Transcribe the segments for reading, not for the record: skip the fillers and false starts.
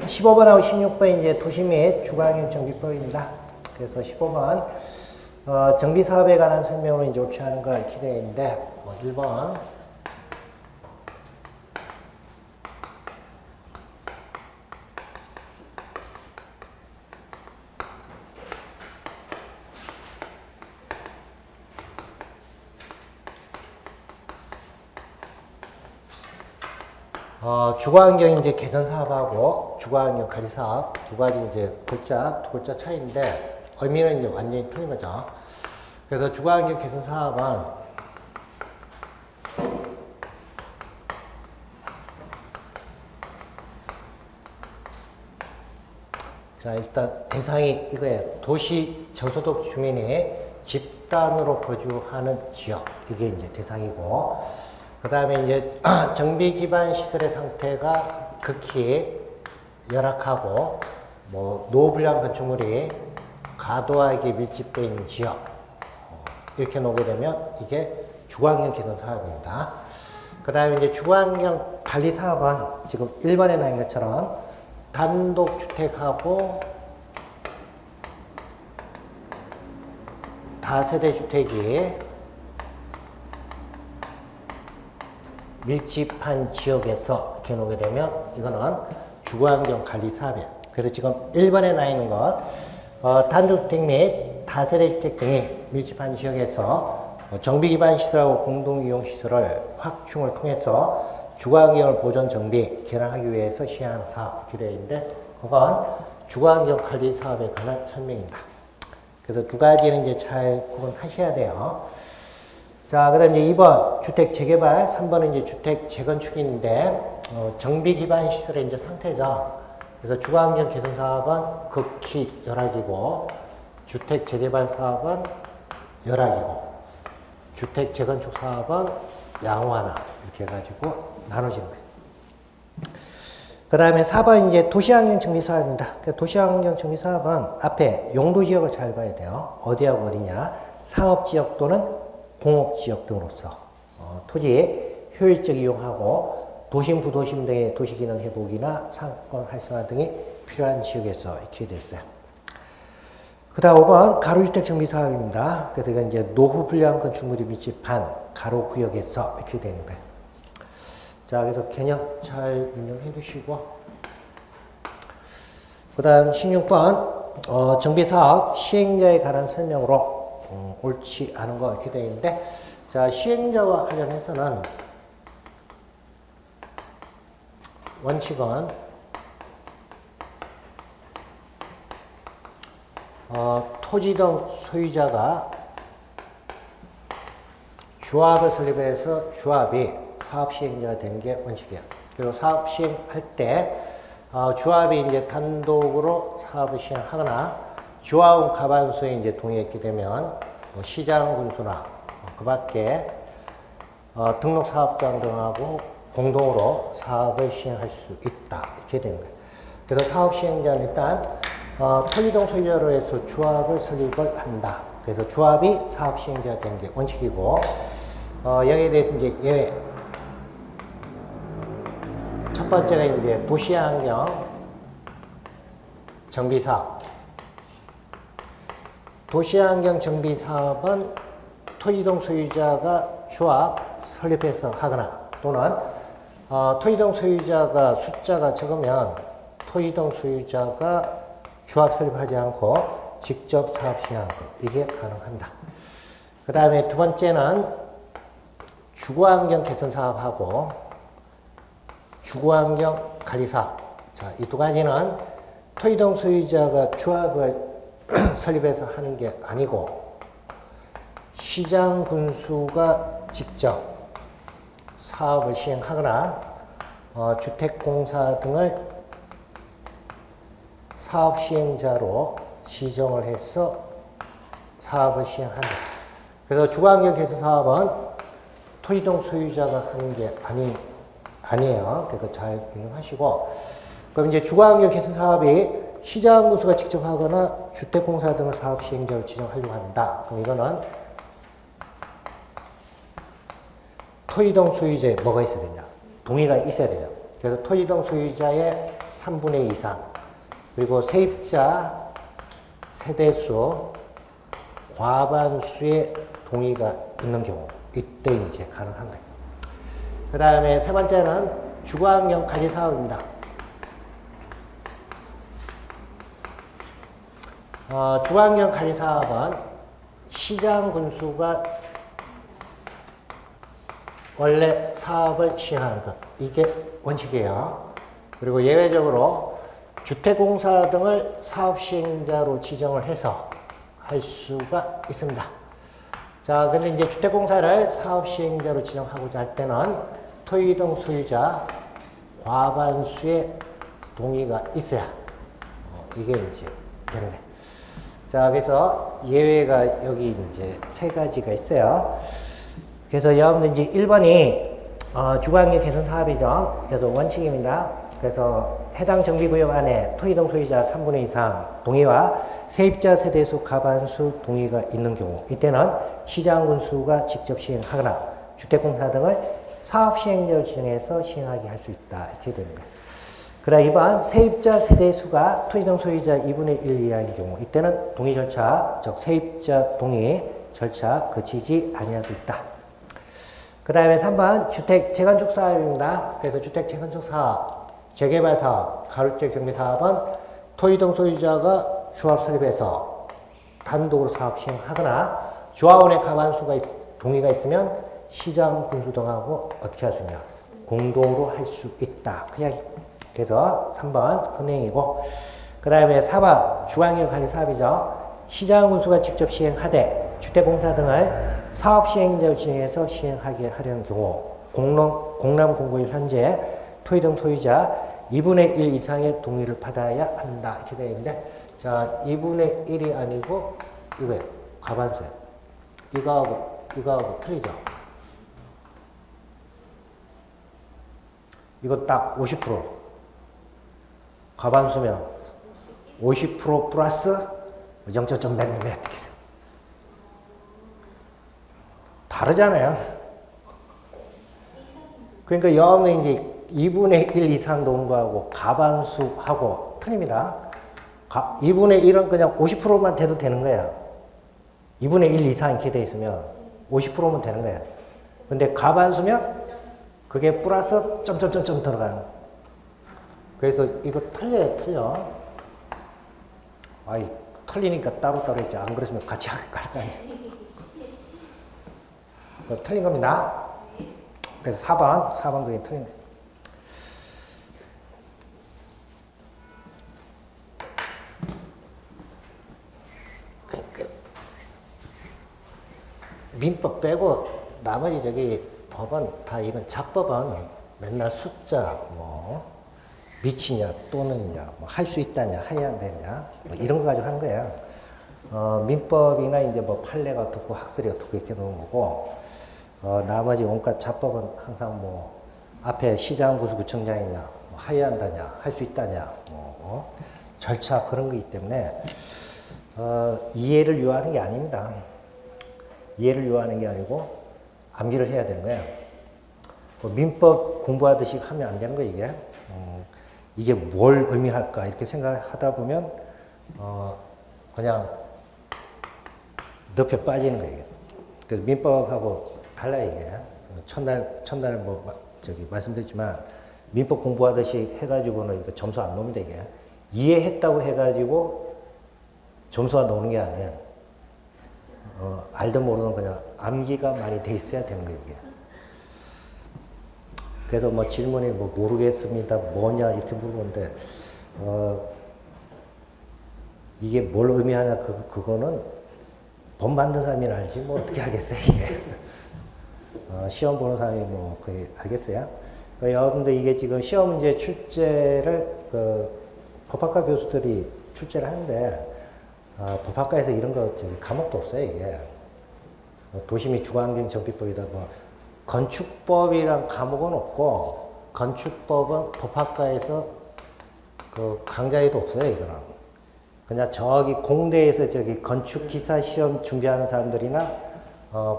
15번하고 16번 이제 도시 및 주거환경 정비법입니다. 그래서 15번 정비 사업에 관한 설명으로 이제 옳지 않은 거 이렇게 되어 있는데 1번 주거환경 이제 개선 사업하고 주거환경 관리 사업 두 가지 이제 두 글자 차이인데 의미는 이제 완전히 틀린 거죠. 그래서 주거환경 개선 사업은 자 일단 대상이 이거예요. 도시 저소득 주민이 집단으로 거주하는 지역 이게 이제 대상이고. 그 다음에 이제 정비 기반 시설의 상태가 극히 열악하고 노후불량 건축물이 과도하게 밀집되어 있는 지역 이렇게 놓게 되면 이게 주거환경 개선 사업입니다. 그 다음에 이제 주거환경 관리 사업은 지금 1번에 나온 것처럼 단독주택하고 다세대 주택이 밀집한 지역에서 이렇게 놓게 되면 이거는 주거환경 관리 사업이에요. 그래서 지금 1번에 나 있는 것 단독주택 및 다세대 주택 등이 밀집한 지역에서 정비 기반 시설하고 공동이용 시설을 확충을 통해서 주거환경을 보존 정비 개선하기 위해서 시행하는 사업 이렇게 되어 있는데 그건 주거환경 관리 사업에 관한 설명입니다. 그래서 두 가지는 이제 잘 구분하셔야 돼요. 자, 그 다음에 2번 주택 재개발, 3번은 이제 주택 재건축인데 정비 기반 시설의 이제 상태죠. 그래서 주거환경 개선 사업은 극히 열악이고 주택 재개발 사업은 열악이고 주택 재건축 사업은 양호하나 이렇게 해가지고 나눠지는 거예요. 그 다음에 4번 이제 도시환경 정비 사업입니다. 도시환경 정비 사업은 앞에 용도 지역을 잘 봐야 돼요. 어디하고 어디냐. 상업지역 또는 공업지역 등으로서 토지 효율적 이용하고 도심, 부도심 등의 도시기능 회복이나 상권 활성화 등이 필요한 지역에서 이렇게 되어 있어요. 그 다음 5번 가로주택 정비 사업입니다. 그래서 이건 이제 노후불량 건축물이 밀집한 가로구역에서 이렇게 되는 거예요. 자, 그래서 개념 잘 운영해 두시고 그 다음 16번 정비사업 시행자에 관한 설명으로 옳지 않은 거 이렇게 되어 있는데 자 시행자와 관련해서는 원칙은 토지 등 소유자가 조합을 설립해서 조합이 사업 시행자가 되는 게 원칙이에요. 그리고 사업 시행할 때 조합이 이제 단독으로 사업을 시행하거나 조합원 과반수에 이제 동의했게 되면 시장 군수나 그 밖에 등록 사업장 등하고 공동으로 사업을 시행할 수 있다 이렇게 되는 거예요. 그래서 사업 시행자는 일단 토지동 소유자로 해서 조합을 설립을 한다. 그래서 조합이 사업 시행자가 되는 게 원칙이고 여기에 대해서 이제 예외. 첫 번째가 이제 도시환경 정비사업. 도시환경 정비사업은 토지동 소유자가 조합 설립해서 하거나 또는 토지동 소유자가 숫자가 적으면 토지동 소유자가 조합 설립하지 않고 직접 사업 시행하는 것 이게 가능한다. 그 다음에 두 번째는 주거환경 개선 사업하고 주거환경 관리 사업. 자, 이 두 가지는 토지동 소유자가 조합을 설립해서 하는 게 아니고 시장 군수가 직접 사업을 시행하거나 주택공사 등을 사업 시행자로 지정을 해서 사업을 시행한다. 그래서 주거환경 개선 사업은 토지동 소유자가 하는 게 아니에요. 그거 잘 기억하시고 그럼 이제 주거환경 개선 사업이 시장 군수가 직접 하거나 주택공사 등을 사업 시행자로 지정하려고 한다. 그럼 이거는 토지동 소유자에 뭐가 있어야 되냐? 동의가 있어야 되죠. 그래서 토지동 소유자의 3분의 2 이상, 그리고 세입자 세대수 과반수의 동의가 있는 경우, 이때 이제 가능한 거예요. 그 다음에 세 번째는 주거환경 관리 사업입니다. 주거환경 관리 사업은 시장 군수가 원래 사업을 시행하는 것, 이게 원칙이에요. 그리고 예외적으로 주택공사 등을 사업 시행자로 지정을 해서 할 수가 있습니다. 자, 근데 이제 주택공사를 사업 시행자로 지정하고자 할 때는 토지 등 소유자 과반수의 동의가 있어야 이게 이제 되는 거예요. 자, 그래서 예외가 여기 이제 세 가지가 있어요. 그래서 여러분들 이제 1번이 주거환경 개선 사업이죠. 그래서 원칙입니다. 그래서 해당 정비구역 안에 토지 등 소유자 3분의 2 이상 동의와 세입자 세대수 과반수 동의가 있는 경우, 이때는 시장 군수가 직접 시행하거나 주택공사 등을 사업 시행자로 지정해서 시행하게 할 수 있다. 이렇게 되는 거예요. 그다음 2번, 세입자 세대수가 토지 등 소유자 2분의 1 이하인 경우, 이때는 동의 절차, 즉 세입자 동의 절차 거치지 아니할 수 있다. 그 다음에 3번, 주택 재건축 사업입니다. 그래서 주택 재건축 사업, 재개발 사업, 가로주택 정비 사업은 토지 등 소유자가 조합 설립해서 단독으로 사업 시행하거나 조합원의 과반수가 동의가 있으면 시장 군수 등하고 어떻게 할 수 있냐, 공동으로 할 수 있다. 그냥 그래서 3번 현행이고, 그 다음에 4번 주거환경 관리 사업이죠. 시장 군수가 직접 시행하되 주택공사 등을 사업 시행자로 지정해서 시행하게 하려는 경우, 공람 공고일 현재 토지 등 소유자 2분의 1 이상의 동의를 받아야 한다. 이렇게 되어 있는데, 자, 2분의 1이 아니고 이거예요. 과반수예요. 이거하고 틀리죠. 이거 딱 50%. 과반수면 50% 플러스 0.몇 이렇게 다르잖아요. 그러니까 여는 이제 2분의 1 이상 놓은 거하고 과반수하고 틀립니다. 2분의 1은 그냥 50%만 돼도 되는 거야. 2분의 1 이상 이렇게 돼 있으면 50%면 되는 거야. 근데 과반수면 그게 플러스 점점점점 들어가는 거야. 그래서 이거 틀려. 아이, 틀리니까 따로따로 했지. 안 그랬으면 같이 할 거 아니야. 틀린 겁니다. 그래서 4번 그게 틀린 거예요. 민법 빼고 나머지 저기 법은 다 이런 작법은 맨날 숫자, 뭐 미치냐 또는냐, 뭐 할 수 있다냐 해야 안 되냐, 뭐 이런 거 가지고 하는 거예요. 민법이나 이제 뭐 판례가 어떻고 학설이 어떻고 이렇게 놓은 거고, 나머지 온갖 작법은 항상 뭐 앞에 시장 구수구청장이냐, 뭐 해야 한다냐, 할 수 있다냐, 절차 그런 거기 때문에 이해를 요하는 게 아닙니다. 이해를 요하는 게 아니고 암기를 해야 되는 거예요. 민법 공부하듯이 하면 안 되는 거예요, 이게. 이게 뭘 의미할까 이렇게 생각하다 보면 그냥 늪에 빠지는 거예요. 그래서 민법하고 달라요, 이게. 첫날 뭐 저기 말씀드렸지만 민법 공부하듯이 해가지고는 이거 점수 안 나옵니다, 이게. 이해했다고 해가지고 점수가 나오는 게 아니에요. 알든 모르든 그냥 암기가 많이 돼 있어야 되는 거예요, 이게. 그래서 뭐 질문이 뭐 모르겠습니다, 뭐냐 이렇게 물어보는데, 이게 뭘 의미하냐, 그거는 법 만든 사람이 알지, 뭐 어떻게 알겠어요, 이게. 시험 보는 사람이 뭐 거의 알겠어요? 여러분들 이게 지금 시험 문제 출제를 법학과 교수들이 출제를 하는데, 법학과에서 이런 거 과목도 없어요, 이게. 도시및 주거환경 정비법이다, 뭐 건축법이란 과목은 없고, 건축법은 법학과에서 그 강좌에도 없어요, 이거는. 그냥 저기 공대에서 저기 건축기사 시험 준비하는 사람들이나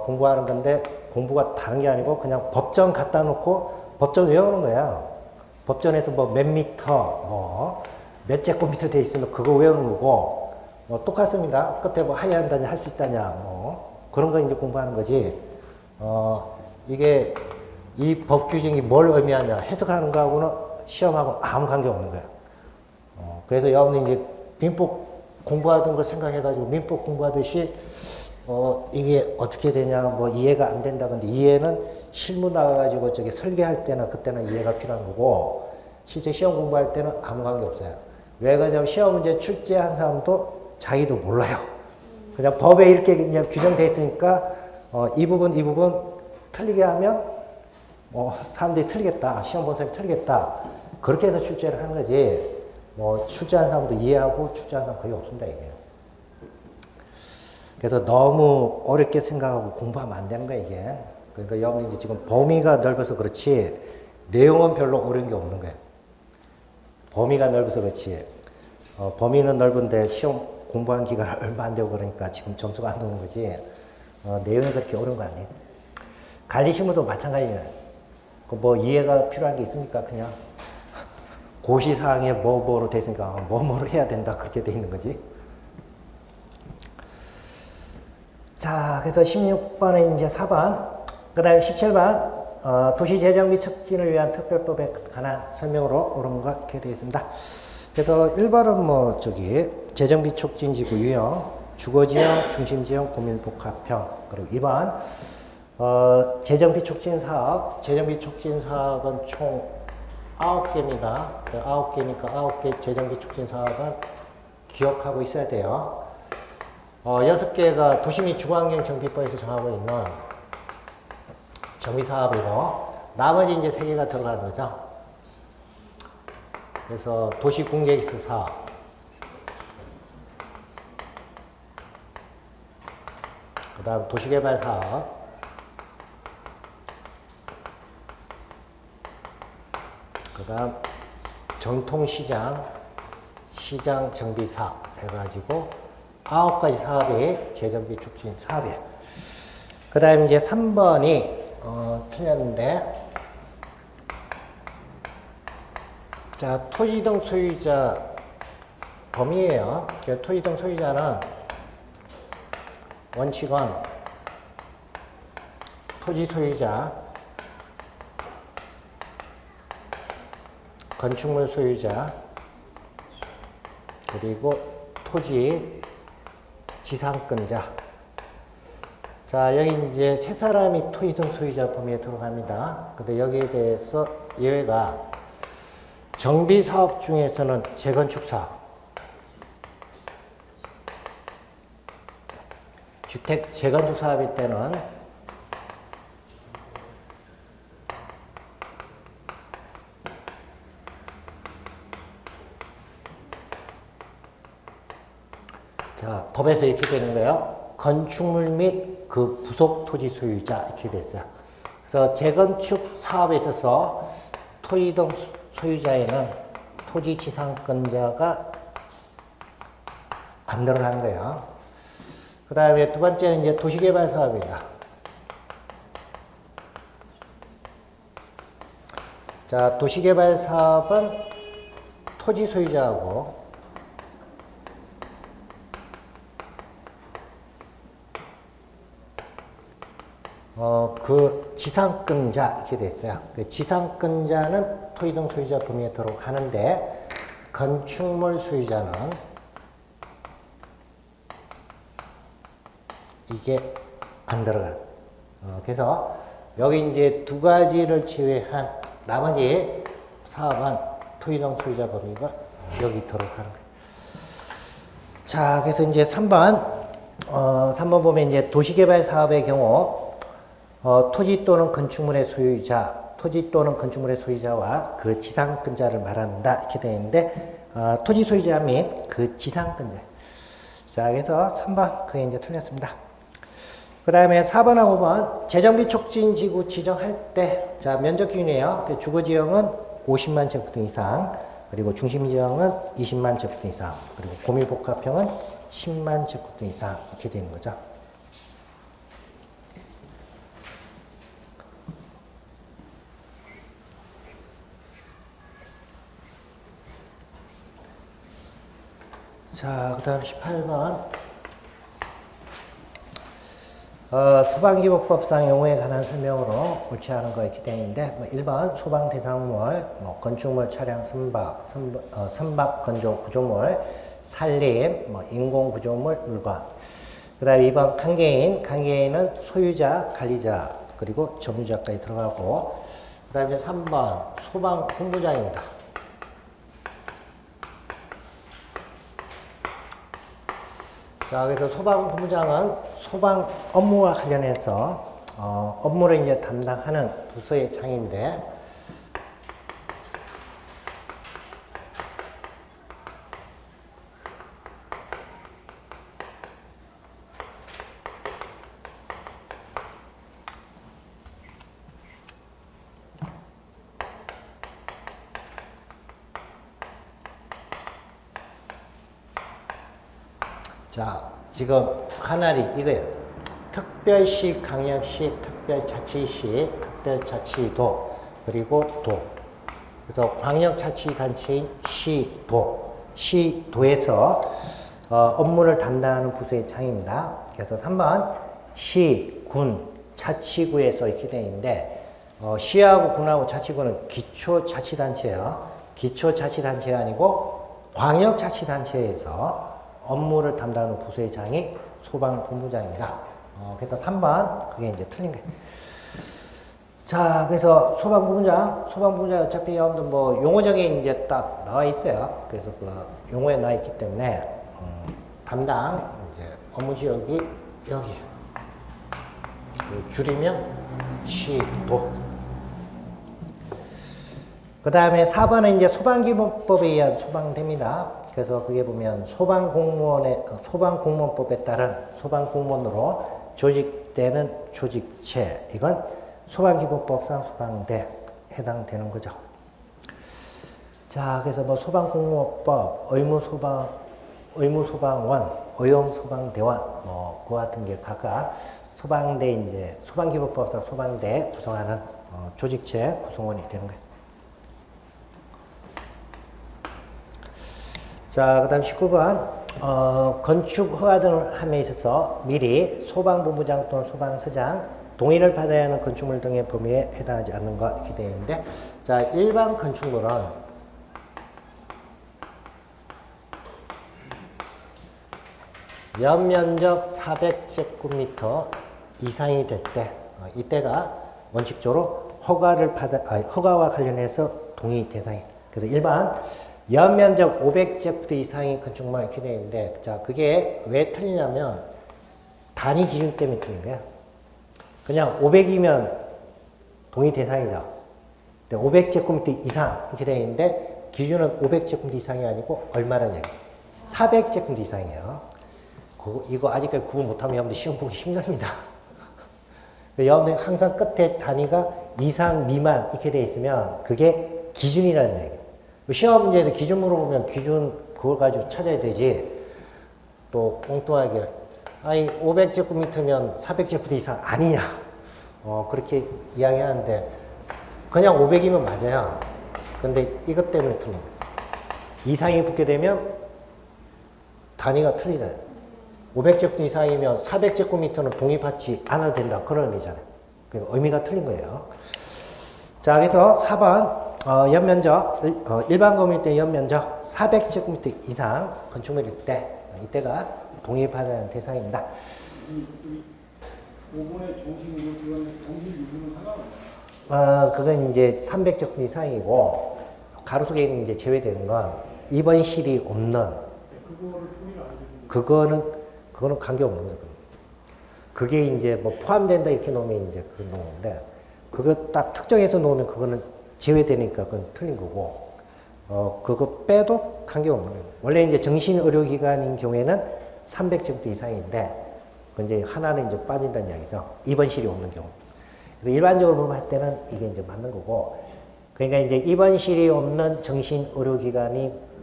공부하는 건데, 공부가 다른 게 아니고 그냥 법정 갖다 놓고 법정 외우는 거야. 법전에서 뭐 몇 미터, 몇 제곱미터 돼 있으면 그거 외우는 거고, 똑같습니다. 끝에 뭐 하야한다냐, 할 수 있다냐, 그런 거 이제 공부하는 거지. 이게 이 법 규정이 뭘 의미하냐, 해석하는 거하고는 시험하고 아무 관계 없는 거야. 그래서 여러분이 이제 민법 공부하던 걸 생각해가지고 민법 공부하듯이, 이게 어떻게 되냐, 뭐 이해가 안 된다. 근데 이해는 실무 나가가지고 저기 설계할 때나 그때는 이해가 필요한 거고, 실제 시험 공부할 때는 아무 관계 없어요. 왜 그러냐면 시험 문제 출제한 사람도 자기도 몰라요. 그냥 법에 이렇게 그냥 규정돼 있으니까, 이 부분 틀리게 하면, 사람들이 틀리겠다. 시험 본 사람이 틀리겠다. 그렇게 해서 출제를 하는 거지. 출제한 사람도 이해하고 출제한 사람 거의 없습니다, 이게. 그래서 너무 어렵게 생각하고 공부하면 안 되는 거야, 이게. 그러니까 여러분이 지금 범위가 넓어서 그렇지, 내용은 별로 어려운 게 없는 거야. 범위가 넓어서 그렇지. 범위는 넓은데 시험 공부한 기간 얼마 안 되고 그러니까 지금 점수가 안 나오는 거지. 내용이 그렇게 어려운 거 아니에요. 관리실무도 마찬가지예요. 뭐 이해가 필요한 게 있습니까? 그냥 고시사항에 뭐로 돼 있으니까 뭐로 해야 된다 그렇게 돼 있는 거지. 자, 그래서 16번은 이제 4번, 그 다음에 17번, 도시재정 및 촉진을 위한 특별법에 관한 설명으로 옳은 것 이렇게 되어 있습니다. 그래서 1번은 뭐 저기 재정 및 촉진지구 유형, 주거지형, 중심지형, 고밀복합형. 그리고 2번 재정 및 촉진 사업, 재정 및 촉진 사업은 총 9개입니다. 9개니까 9개 재정 및 촉진 사업은 기억하고 있어야 돼요. 6개가 도시 및 주거환경 정비법에서 정하고 있는 정비 사업이고, 나머지 이제 3개가 들어가는 거죠. 그래서 도시 공개기술 사업, 그 다음 도시개발 사업, 그 다음 전통시장, 시장 정비 사업 해가지고 9가지 사업이 재정비 촉진 사업이에요. 그 다음 이제 3번이 틀렸는데, 자, 토지 등 소유자 범위예요. 토지 등 소유자는 원칙은 토지 소유자, 건축물 소유자, 그리고 토지 지상권자. 자, 여기 이제 세 사람이 토지 등 소유자 범위에 들어갑니다. 근데 여기에 대해서 예외가 정비 사업 중에서는 재건축 사업, 주택 재건축 사업일 때는 자, 법에서 이렇게 되는 거예요. 건축물 및 그 부속 토지 소유자 이렇게 됐어요. 그래서 재건축 사업에 있어서 토지 등 소유자에는 토지 지상권자가 안 들어가는 거예요. 그 다음에 두 번째는 이제 도시개발 사업입니다. 자, 도시개발 사업은 토지 소유자하고 그 지상권자 이렇게 돼 있어요. 그 지상권자는 토지 등 소유자 범위에 들어가는데 건축물 소유자는 이게 안 들어가요. 그래서 여기 이제 두 가지를 제외한 나머지 사업은 토지 등 소유자 범위가 여기 들어가는 거예요. 자, 그래서 이제 3번 보면 이제 도시개발 사업의 경우 토지 또는 건축물의 소유자, 토지 또는 건축물의 소유자와 그 지상권자를 말한다 이렇게 되어 있는데, 토지 소유자 및 그 지상권자. 자, 그래서 3번 그게 이제 틀렸습니다. 그 다음에 4번하고 5번 재정비 촉진 지구 지정할 때, 자, 면적 기준이에요. 주거지형은 50만 제곱미터 이상, 그리고 중심지형은 20만 제곱미터 이상, 그리고 고밀복합형은 10만 제곱미터 이상 이렇게 되는 거죠. 자, 그 다음 18번. 소방기법법상 용어에 관한 설명으로 옳지 않은 거에 기대인데, 1번 소방대상물, 건축물, 차량, 선박, 건조, 구조물, 산림, 인공구조물, 물건. 그 다음 2번 관계인, 관계인은 소유자, 관리자, 그리고 점유자까지 들어가고, 그 다음에 3번 소방본부장입니다. 자, 그래서 소방본부장은 소방 업무와 관련해서 업무를 이제 담당하는 부서의 장인데, 자, 지금 관할이 이거예요. 특별시, 광역시, 특별자치시, 특별자치도, 그리고 도. 그래서 광역자치단체인 시도, 시도에서 업무를 담당하는 부서의 장입니다. 그래서 3번 시, 군, 자치구에서 이렇게 되어 있는데, 시하고 군하고 자치구는 기초자치단체예요. 기초자치단체가 아니고 광역자치단체에서 업무를 담당하는 부서의 장이 소방본부장입니다. 그래서 3번, 그게 이제 틀린 거예요. 자, 그래서 소방본부장 어차피 여러분들 용어적인 이제 딱 나와 있어요. 그래서 그 용어에 나와 있기 때문에, 담당, 이제 업무 지역이 여기. 줄이면 시도. 그 다음에 4번은 이제 소방기본법에 의한 소방대입니다. 그래서 그게 보면 소방공무원법에 따른 소방공무원으로 조직되는 조직체, 이건 소방기본법상 소방대 해당되는 거죠. 자, 그래서 소방공무원법, 의무소방원, 의용소방대원, 그와 같은 게 각각 소방대 이제 소방기본법상 소방대 구성하는 조직체 구성원이 되는 거예요. 자, 그 다음 19번. 건축 허가 등을 함에 있어서 미리 소방본부장 또는 소방서장 동의를 받아야 하는 건축물 등의 범위에 해당하지 않는 것 이렇게 되어 있는데, 자, 일반 건축물은 연면적 400제곱미터 이상이 될 때, 이때가 원칙적으로 허가와 관련해서 동의 대상이에요. 그래서 일반 연면적 500제곱미터 이상의 건축물만 이렇게 되어 있는데, 자, 그게 왜 틀리냐면 단위 기준 때문에 틀린 거예요. 그냥 500이면 동의 대상이죠. 근데 500제곱미터 이상 이렇게 되어 있는데, 기준은 500제곱미터 이상이 아니고 얼마라는 얘기예요? 400제곱미터 이상이에요. 이거 아직까지 구분 못하면 여러분들 시험 보기 힘듭니다. 여러분들 항상 끝에 단위가 이상, 미만 이렇게 되어 있으면 그게 기준이라는 얘기예요. 시험 문제에서 기준 물어보면 기준 그걸 가지고 찾아야 되지. 또 엉뚱하게 500제곱미터면 400제곱미터 이상 아니냐. 그렇게 이야기하는데 그냥 500이면 맞아요. 근데 이것 때문에 틀린 거예요. 이상이 붙게 되면 단위가 틀리잖아요. 500제곱미터 이상이면 400제곱미터는 동의받지 않아도 된다. 그런 의미잖아요. 그러니까 의미가 틀린 거예요. 자, 그래서 4번 연면적, 일반 건물 때 연면적 400제곱미터 이상 건축물일 때, 이때가 동의받아야 하는 대상입니다. 5번의 정식 유무는 상관없나요? 그건 이제 300제곱미터 이상이고, 가로수에 있는 이제 제외되는 건 2번 실이 없는, 그거를 통일 안 해주는 그거는 관계없는 거죠. 그게 이제 포함된다 이렇게 놓으면 이제 그런 건데, 그거 딱 특정해서 놓으면 그거는 제외되니까 그건 틀린 거고, 그거 빼도 관계없는 거예요. 원래 이제 정신의료기관인 경우에는 300제곱미터 이상인데, 그 이제 하나는 이제 빠진다는 이야기죠. 2번 실이 없는 경우. 그래서 일반적으로 할 때는 이게 이제 맞는 거고, 그러니까 이제 2번 실이 없는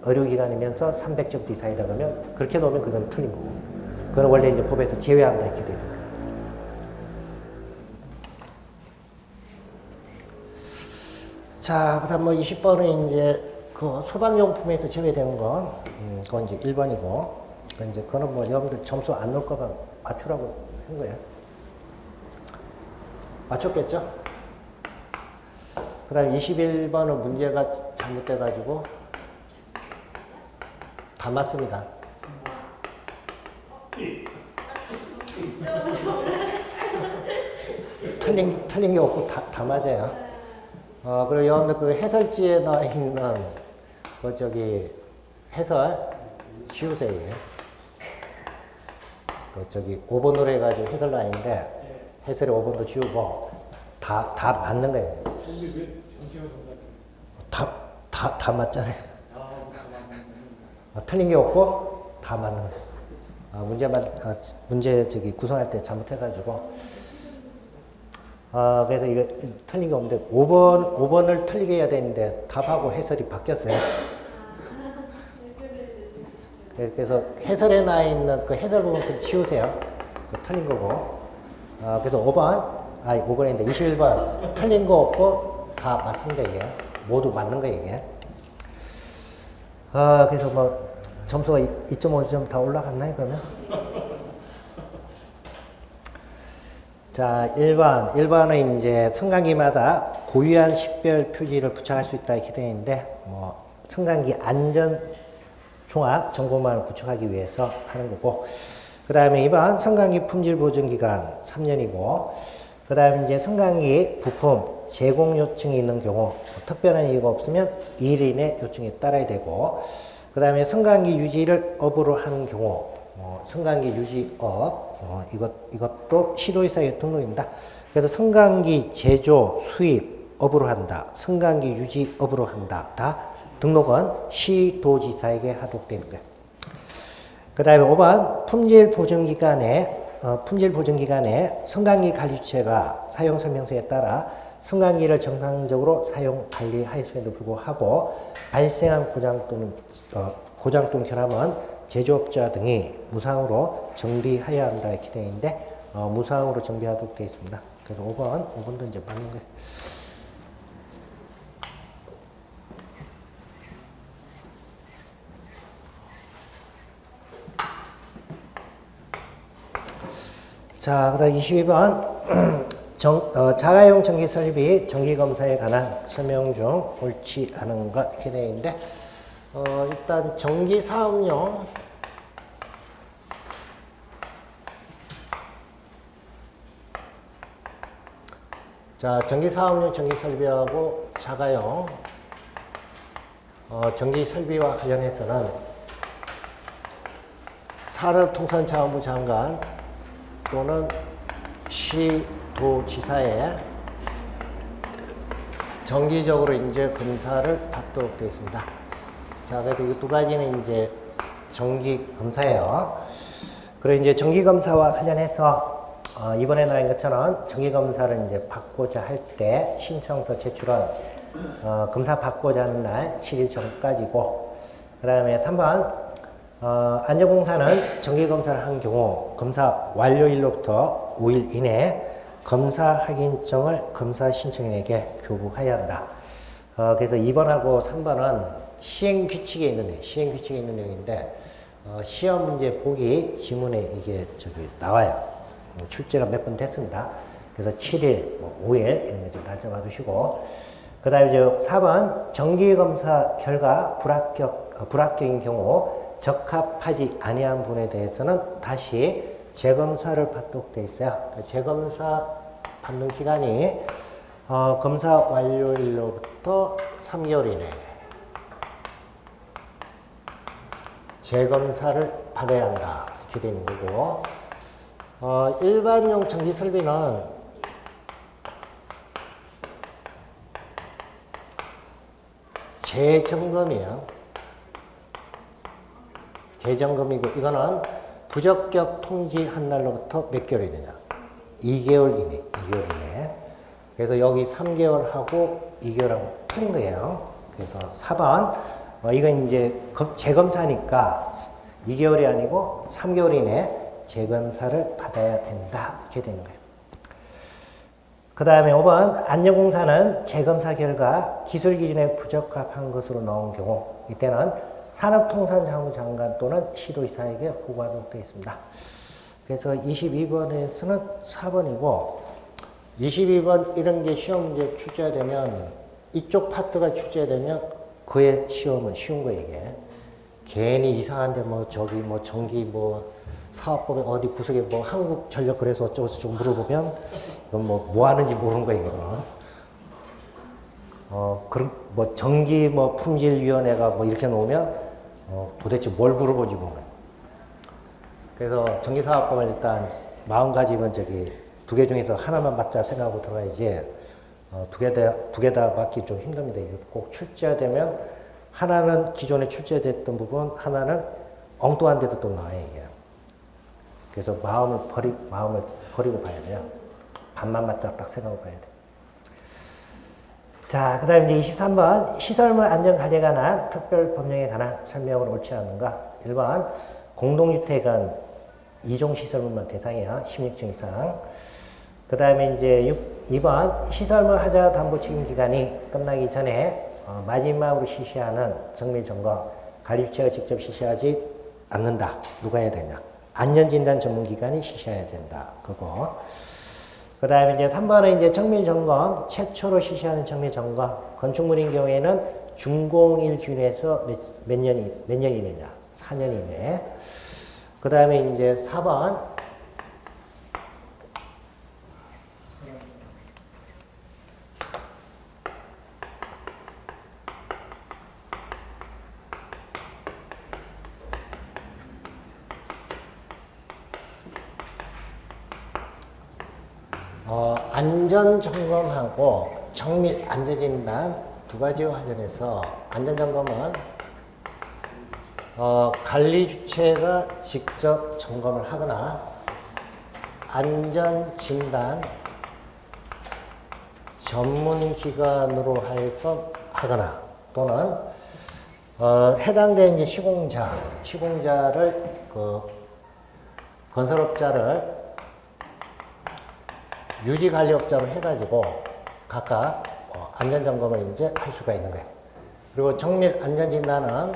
의료기관이면서 300제곱미터 이상이다 그러면, 그렇게 놓으면 그건 틀린 거고. 그건 원래 이제 법에서 제외한다 이렇게 돼 있습니다. 자, 그 다음 20번은 이제 그 소방용품에서 제외되는 건, 그건 이제 1번이고, 그거는 뭐 여러분들 점수 안 넣을 거면 맞추라고 한 거예요. 맞췄겠죠? 그 다음 21번은 문제가 잘못돼가지고 다 맞습니다. 틀린 게 없고 다 맞아요. 그리고 여러분들 그 해설지에 나와 있는 그 저기 해설 지우세요. 그 저기 5번으로 해가지고 해설 나와 있는데 해설에 5번도 지우고 다 맞는 거예요. 다 맞잖아요. 틀린 게 없고 다 맞는 거예요. 문제 저기 구성할 때 잘못해가지고. 그래서 이거 틀린 게 없는데 5번을 틀리게 해야 되는데 답하고 해설이 바뀌었어요. 그래서 해설에 나와 있는 그 해설 부분 그 지우세요. 그 틀린 거고. 그래서 5번인데 21번 틀린 거 없고 다 맞습니다 이게. 모두 맞는 거예요 이게. 그래서 뭐 점수가 2.5점 다 올라갔나요 그러면? 자, 1번은 이제 성관기마다 고유한 식별 표지를 부착할 수 있다 이렇게 되어 있는데, 뭐, 성관기 안전 종합 정보망을 구축하기 위해서 하는 거고, 그 다음에 2번 성관기 품질 보증 기간 3년이고, 그 다음에 이제 성관기 부품 제공 요청이 있는 경우, 특별한 이유가 없으면 2일 이내 요청에 따라야 되고, 그 다음에 성관기 유지를 업으로 하는 경우, 성관기 유지업, 이것도 시도의사의 등록입니다. 그래서 성관기 제조, 수입, 업으로 한다. 성관기 유지, 업으로 한다. 다 등록은 시도지사에게 하도록 되는 거예요. 그 다음에 5번 품질 보증 기간에 성관기 관리 주체가 사용 설명서에 따라 성관기를 정상적으로 사용 관리하였음에도 불구하고 발생한 고장 또는 결함은 제조업자 등이 무상으로 정비해야 한다 이렇게 되어 있는데 무상으로 정비하도록 되어 있습니다. 그래서 5번도 이제 맞는 거예요. 자, 그 다음 22번 자가용 전기 설비 정기 검사에 관한 설명 중 옳지 않은 것 이렇게 되어 있는데 일단 전기 사업용 전기 사업용 전기 설비하고 자가용 전기 설비와 관련해서는 산업통상자원부 장관 또는 시도지사에 정기적으로 이제 검사를 받도록 되어 있습니다. 자, 그래서 이 두 가지는 이제 정기 검사예요. 그리고 이제 정기 검사와 관련해서 이번에 나온 것처럼 정기 검사를 이제 받고자 할 때 신청서 제출은 검사 받고자 하는 날 7일 전까지고, 그 다음에 3번 안전공사는 정기 검사를 한 경우 검사 완료일로부터 5일 이내에 검사 확인증을 검사 신청인에게 교부해야 한다. 그래서 2번하고 3번은 시행 규칙에 있는 내용인데 시험 문제 보기 지문에 이게 나와요. 출제가 몇 번 됐습니다. 그래서 7일, 5일 이런 거 좀 날짜 봐두시고, 그 다음에 이제 4번 정기검사 결과 불합격인 경우 적합하지 아니한 분에 대해서는 다시 재검사를 받도록 되어 있어요. 재검사 받는 기간이 검사 완료일로부터 3개월 이내 재검사를 받아야 한다 이렇게 되는 거고, 일반용 전기 설비는 재점검이에요. 재점검이고, 이거는 부적격 통지한 날로부터 몇 개월이 되냐? 2개월 이내. 그래서 여기 3개월하고 2개월하고 틀린 거예요. 그래서 4번, 이건 이제 재검사니까 2개월이 아니고 3개월 이내 재검사를 받아야 된다. 이렇게 되는 거예요. 그 다음에 5번 안전공사는 재검사 결과 기술 기준에 부적합한 것으로 나온 경우 이때는 산업통상자원부장관 또는 시도지사에게 보고하도록 되어 있습니다. 그래서 22번에서는 4번이고 22번 이런 게 시험 문제 출제되면 이쪽 파트가 출제되면 그의 시험은 쉬운 거예요 이게. 괜히 이상한데 뭐 저기 뭐 전기 뭐 사업법에 어디 구석에 뭐 한국전력 그래서 어쩌고저쩌고 물어보면 이건 뭐 하는지 모르는 거예요 이거는. 그럼 뭐 전기 뭐 품질위원회가 뭐 이렇게 놓으면 도대체 뭘 물어보지 모르는 거예요. 그래서 전기사업법은 일단 마음가짐은 저기 2개 중에서 하나만 맞자 생각하고 들어가야지 두 개 다 맞기 좀 힘듭니다. 이게 꼭 출제되면 하나는 기존에 출제됐던 부분, 하나는 엉뚱한 데도 또 나와요 이게. 그래서 마음을 버리고 봐야 돼요. 반만 맞자 딱 생각하고 봐야 돼. 자, 그 다음 이제 23번 시설물 안전관리에 관한 특별법령에 관한 설명은 옳지 않은가? 1번 공동주택은 2종 시설물만 대상이야. 16층 이상. 그 다음에 이제 2번 시설물 하자 담보 책임 기간이 끝나기 전에 마지막으로 실시하는 정밀점검 관리주체가 직접 실시하지 않는다. 누가 해야 되냐? 안전진단 전문기관이 실시해야 된다. 그거. 그 다음에 이제 3번은 이제 정밀점검, 최초로 실시하는 정밀점검, 건축물인 경우에는 준공일 기준에서 몇 년이 내냐? 4년 이내. 그 다음에 이제 4번. 안전점검하고 정밀 안전진단 두 가지와 관련해서 안전점검은 관리주체가 직접 점검을 하거나 안전진단 전문기관으로 하여금 하거나 또는 해당된 이제 시공자를 건설업자를 유지관리업자로 해가지고 각각 안전점검을 이제 할 수가 있는 거예요. 그리고 정밀 안전진단은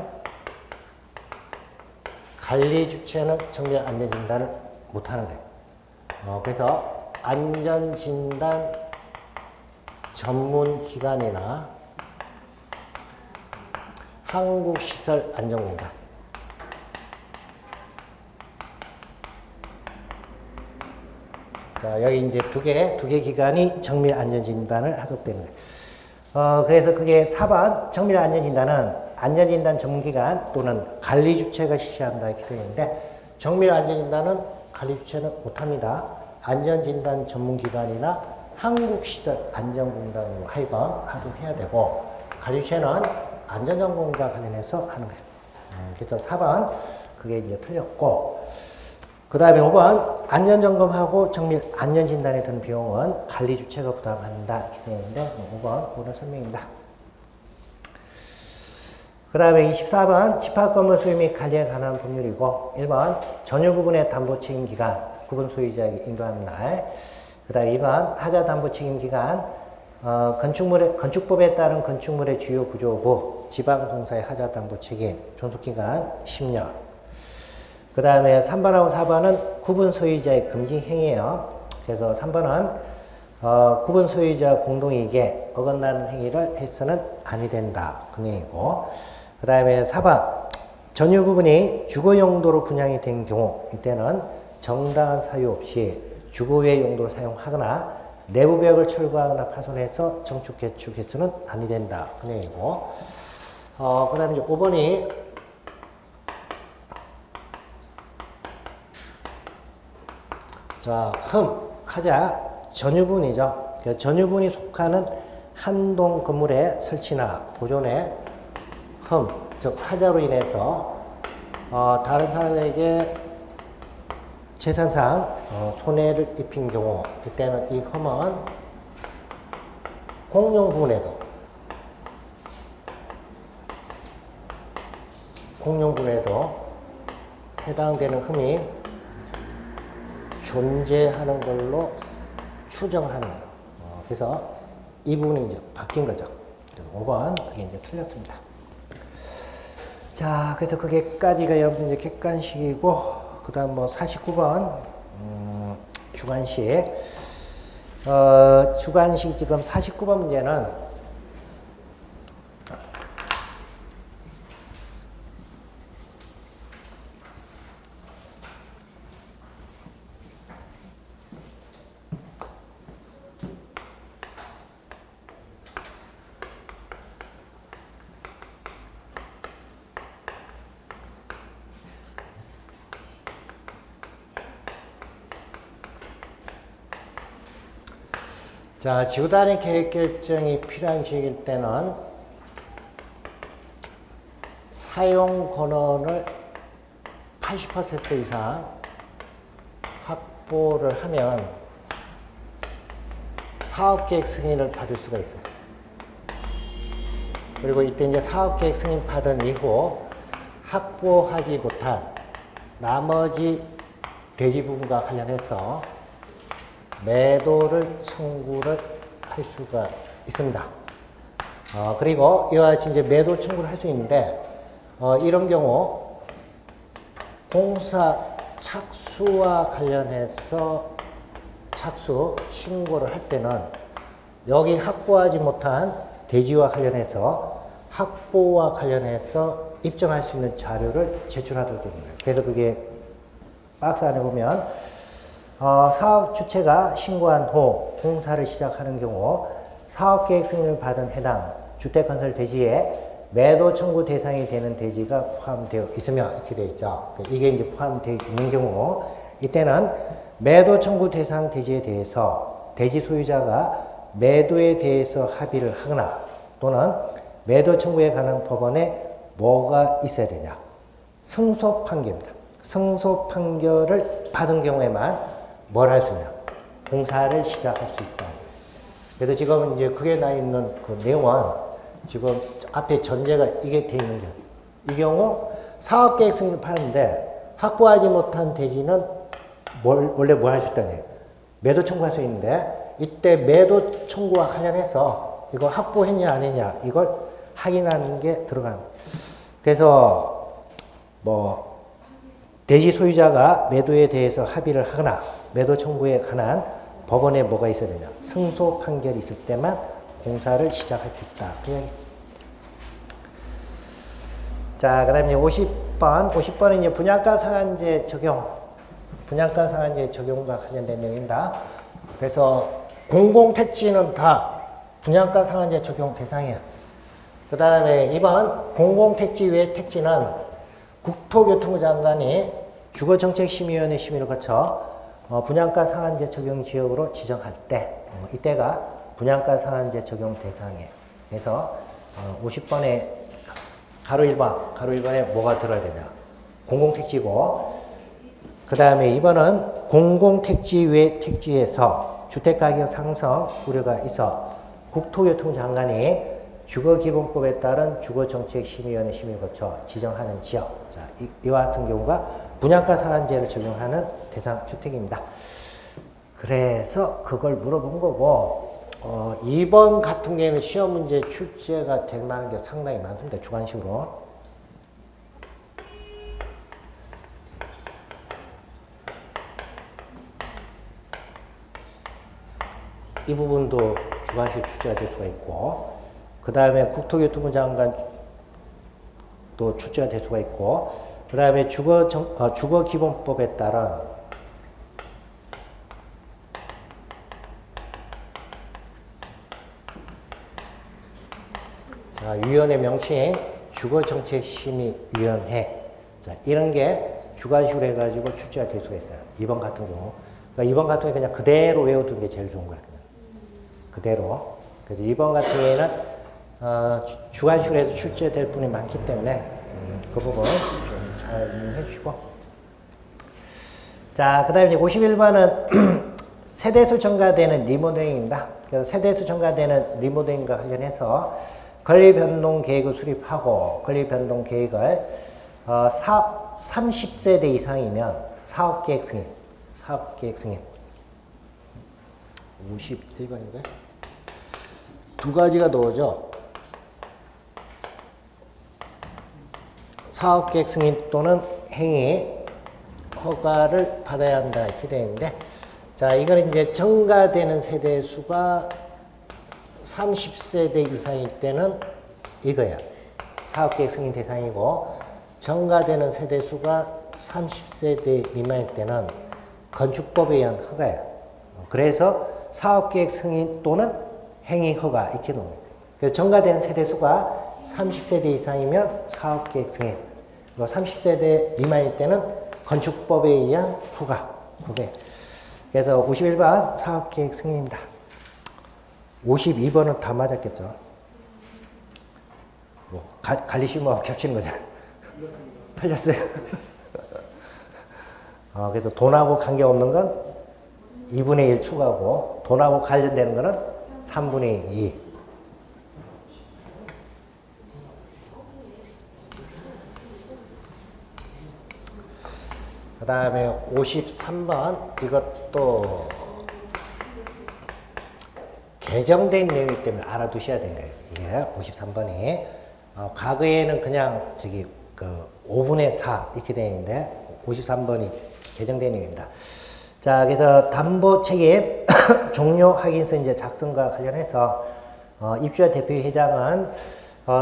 관리 주체는 정밀 안전진단을 못하는 거예요. 그래서 안전진단 전문기관이나 한국시설안전공단 자, 여기 이제 두 개 기관이 정밀 안전진단을 하도록 되는 거예요. 그래서 그게 4번 정밀 안전진단은 안전진단 전문기관 또는 관리주체가 실시한다 이렇게 되어 있는데 정밀 안전진단은 관리주체는 못합니다. 안전진단 전문기관이나 한국시설안전공단으로 하여금 하도록 해야 되고 관리주체는 안전점검과 관련해서 하는 거예요. 그래서 4번 그게 이제 틀렸고 그 다음에 5번 안전점검하고 정밀 안전진단에 드는 비용은 관리주체가 부담한다 이렇게 되어 있는데 5번 그거는 설명입니다. 그 다음에 24번 집합건물 소유 및 관리에 관한 법률이고 1번 전유 부분의 담보 책임기간 구분 소유자에게 인도하는 날 그 다음에 2번 하자 담보 책임기간 건축법에 따른 건축물의 주요 구조부 지방공사의 하자 담보 책임 존속기간 10년 그 다음에 3번하고 4번은 구분 소유자의 금지 행위예요. 그래서 3번은 구분 소유자 공동이익에 어긋나는 행위를 해서는 아니 된다. 그 내용이고 그 다음에 4번 전유 부분이 주거 용도로 분양이 된 경우 이때는 정당한 사유 없이 주거 외 용도로 사용하거나 내부벽을 철거하거나 파손해서 정축 개축해서는 아니 된다. 그 내용이고 그 다음에 5번이 자, 하자 전유분이죠. 전유분이 속하는 한동 건물의 설치나 보존에 즉 하자로 인해서 다른 사람에게 재산상 손해를 입힌 경우 그때는 이 흠은 공용 부분에도 해당되는 흠이 존재하는 걸로 추정하는 거. 그래서 이 부분이 이제 바뀐 거죠. 5번 그게 이제 틀렸습니다. 자, 그래서 그게까지가 여러분 이제 객관식이고, 그 다음 뭐 49번, 주관식. 주관식 지금 49번 문제는 자, 지구단위 계획 결정이 필요한 시기일 때는 사용 권한을 80% 이상 확보를 하면 사업계획 승인을 받을 수가 있어요. 그리고 이때 이제 사업계획 승인 받은 이후 확보하지 못한 나머지 대지 부분과 관련해서 매도를 청구를 할 수가 있습니다. 그리고 이와 같이 이제 매도 청구를 할 수 있는데, 이런 경우 공사 착수와 관련해서 착수 신고를 할 때는 여기 확보하지 못한 대지와 관련해서 확보와 관련해서 입증할 수 있는 자료를 제출하도록 됩니다. 그래서 그게 박스 안에 보면 사업 주체가 신고한 후 공사를 시작하는 경우 사업계획 승인을 받은 해당 주택건설 대지에 매도 청구 대상이 되는 대지가 포함되어 있으며 이렇게 되어 있죠. 이게 이제 포함되어 있는 경우 이때는 매도 청구 대상 대지에 대해서 대지 소유자가 매도에 대해서 합의를 하거나 또는 매도 청구에 관한 법원에 뭐가 있어야 되냐? 승소 판결입니다. 승소 판결을 받은 경우에만 뭘 할 수 있냐? 공사를 시작할 수 있다. 그래서 지금 이제 그게 나 있는 그 내용은 지금 앞에 전제가 이게 돼 있는 경우. 이 경우 사업계획 승인을 파는데 확보하지 못한 대지는 원래 뭘 할 수 있다니? 매도 청구할 수 있는데 이때 매도 청구와 관련해서 이거 확보했냐 안 했냐 이걸 확인하는 게 들어갑니다. 그래서 뭐 대지 소유자가 매도에 대해서 합의를 하거나 매도 청구에 관한 법원에 뭐가 있어야 되냐? 승소 판결이 있을 때만 공사를 시작할 수 있다. 그 이야기. 자, 그 다음에 50번. 50번은 이제 분양가 상한제 적용. 분양가 상한제 적용과 관련된 내용입니다. 그래서 공공택지는 다 분양가 상한제 적용 대상이에요. 그 다음에 이번 공공택지 외 택지는 국토교통부 장관이 주거정책심의위원회 심의를 거쳐 분양가 상한제 적용 지역으로 지정할 때 이때가 분양가 상한제 적용 대상이에요. 그래서 50번에 가로 1번에 뭐가 들어야 되냐? 공공택지고 그 다음에 2번은 공공택지 외 택지에서 주택가격 상승 우려가 있어 국토교통부 장관이 주거기본법에 따른 주거정책심의위원회 심의를 거쳐 지정하는 지역. 자, 이와 같은 경우가 분양가 상한제를 적용하는 대상 주택입니다. 그래서 그걸 물어본 거고, 2번 같은 경우에는 시험 문제 출제가 될 만한 게 상당히 많습니다. 주관식으로. 이 부분도 주관식 출제가 될 수가 있고, 그 다음에 국토교통부 장관도 출제가 될 수가 있고, 그 다음에 주거기본법에 따른 자, 위원회 명칭 주거정책심의위원회. 자, 이런 게 주관식으로 해가지고 출제가 될 수가 있어요. 2번 같은 경우. 그러니까 2번 같은 경우 그냥 그대로 외워두는 게 제일 좋은 거예요. 그대로. 그래서 2번 같은 경우에는 주관식으로 해서 출제될 분이 많기 때문에 그 부분 좀 잘 이해해 주시고. 자, 그 다음에 51번은 세대수 첨가되는 리모델링입니다. 그래서 세대수 첨가되는 리모델링과 관련해서 권리변동 계획을 수립하고 권리변동 계획을 30세대 이상이면 사업계획 승인. 51번인가요? 두 가지가 나오죠. 사업계획 승인 또는 행위 허가를 받아야 한다 이렇게 되어 있는데, 자, 이거는 이제 증가되는 세대 수가 30세대 이상일 때는 이거야. 사업계획 승인 대상이고, 증가되는 세대 수가 30세대 미만일 때는 건축법에 의한 허가야. 그래서 사업계획 승인 또는 행위 허가 이렇게 놓는 거예요. 그래서 증가되는 세대 수가 30세대 이상이면 사업계획 승인, 30세대 미만일 때는 건축법에 의한 허가. 그래서 51번 사업계획 승인입니다. 52번은 다 맞았겠죠. 뭐 갈리시움하고 겹치는 거잖아요. 틀렸어요. 그래서 돈하고 관계없는 건 2분의 1 추가고, 돈하고 관련되는 거는 3분의 2. 그 다음에 53번, 이것도 개정된 내용이기 때문에 알아두셔야 되는 거예요. 이게 53번이. 과거에는 그냥 5분의 4 이렇게 되어 있는데, 53번이 개정된 내용입니다. 자, 그래서 담보 책임 종료 확인서 이제 작성과 관련해서 입주자 대표회장은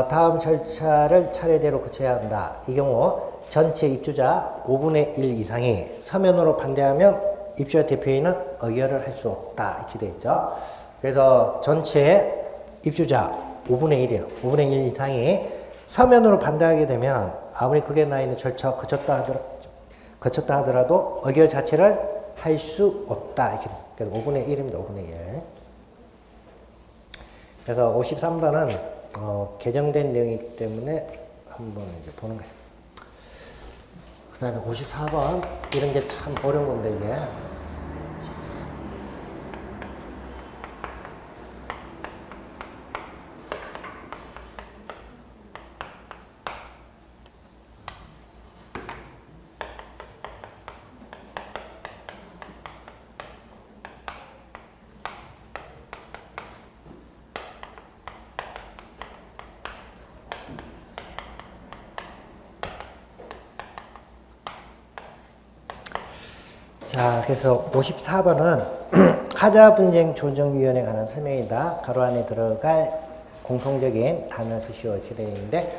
다음 절차를 차례대로 거쳐야 한다. 이 경우 전체 입주자 5분의 1 이상이 서면으로 반대하면 입주자 대표회의는 의결을 할 수 없다. 이렇게 되어 있죠. 그래서 전체 입주자 5분의 1이에요. 5분의 1 이상이 서면으로 반대하게 되면 아무리 그게 나 있는 절차 거쳤다 하더라도 의결 자체를 할 수 없다. 이렇게. 그래서 5분의 1입니다. 5분의 1. 그래서 53번은 개정된 내용이기 때문에 한번 이제 보는 거예요. 그 다음에 54번. 이런 게 참 어려운 건데, 이게. 자, 그래서 54번은 하자분쟁조정위원회에 관한 설명이다. 가로 안에 들어갈 공통적인 단어 수시오 이렇게 되어 있는데,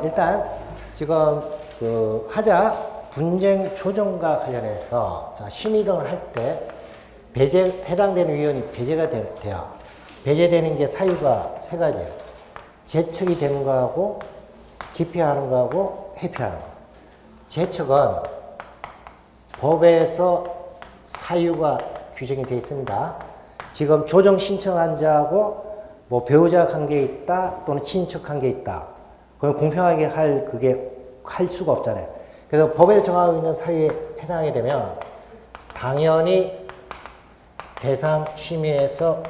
일단 지금 그 하자분쟁조정과 관련해서 심의 등을 할 때 해당되는 위원이 배제가 돼요. 배제되는 이제 사유가 세 가지예요. 제척이 되는 거하고 기피하는 거하고 회피하는 거. 제척은 법에서 사유가 규정이 되어 있습니다. 지금 조정 신청한 자하고 뭐 배우자 관계에 있다 또는 친척 관계에 있다. 그럼 공평하게 할 수가 없잖아요. 그래서 법에서 정하고 있는 사유에 해당하게 되면 당연히 대상 심의에서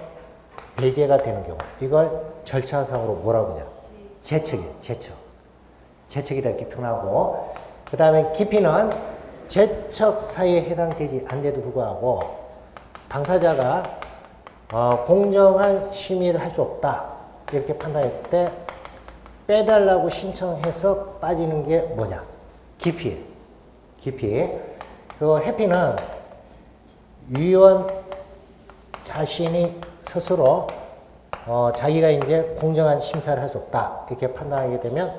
배제가 되는 경우, 이걸 절차상으로 뭐라고 하냐? 제척이에요. 제척이다 이렇게 표현하고, 그 다음에 기피는 제척 사유에 해당되지 않는데도 불구하고 당사자가 공정한 심의를 할 수 없다 이렇게 판단할 때 빼달라고 신청해서 빠지는 게 뭐냐? 기피. 그리고 회피는 위원 자신이 스스로 자기가 이제 공정한 심사를 할 수 없다 이렇게 판단하게 되면